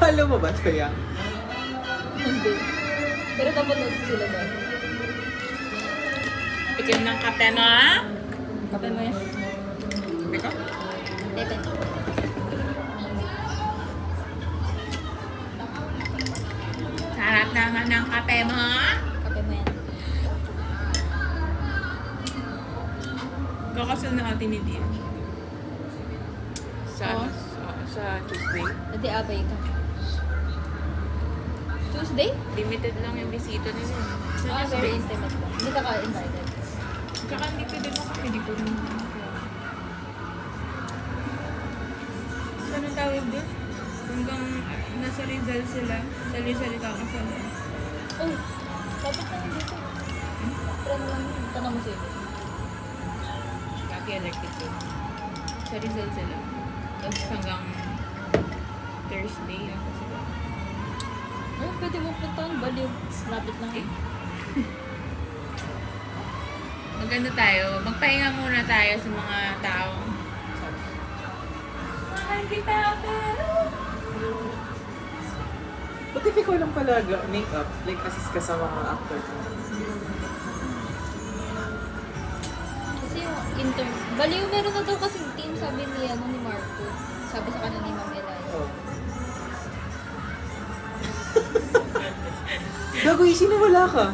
Follow mo ba ito yan? Hindi. Pero napanood ko sila doon. Tikim ng kape mo, ha? Kape mo yan. Ito? Tete. Sarap naman ng kape mo, ha? Kape mo yan. Kakasal na ate ni Dia. Oh. Sa Tuesday. Ate abay ka. Tuesday? Limited lang yung bisita nila. Sa Ah, very Tuesday. intimate ba? Hindi ka ka-invited. Tsaka hindi pwede mo kami, hindi ko rin. Saan ang tawag doon? Hanggang nasa Rizal sila. Sa Rizal kakasal. Oh, dapat lang dito. Friend lang yun. Tanong mo sa'yo. Kaki elected ko. Sa Rizal sila. Tapos hanggang Thursday ako sila. Ay, pwede mo puntahan. Baliw. Lapit lang. Eh. Maganda tayo. Magpahinga muna tayo sa mga tao. Mahal kita, pero... Ba't if ikaw lang pala makeup? Like, assist ka sa mga actor ko. Kasi yung intern. Baliw, meron na daw kasing team, sabi ni, ni Marco. Sabi sa kanila ni Ma'am Elias. Oh. Gago, isin na wala ka.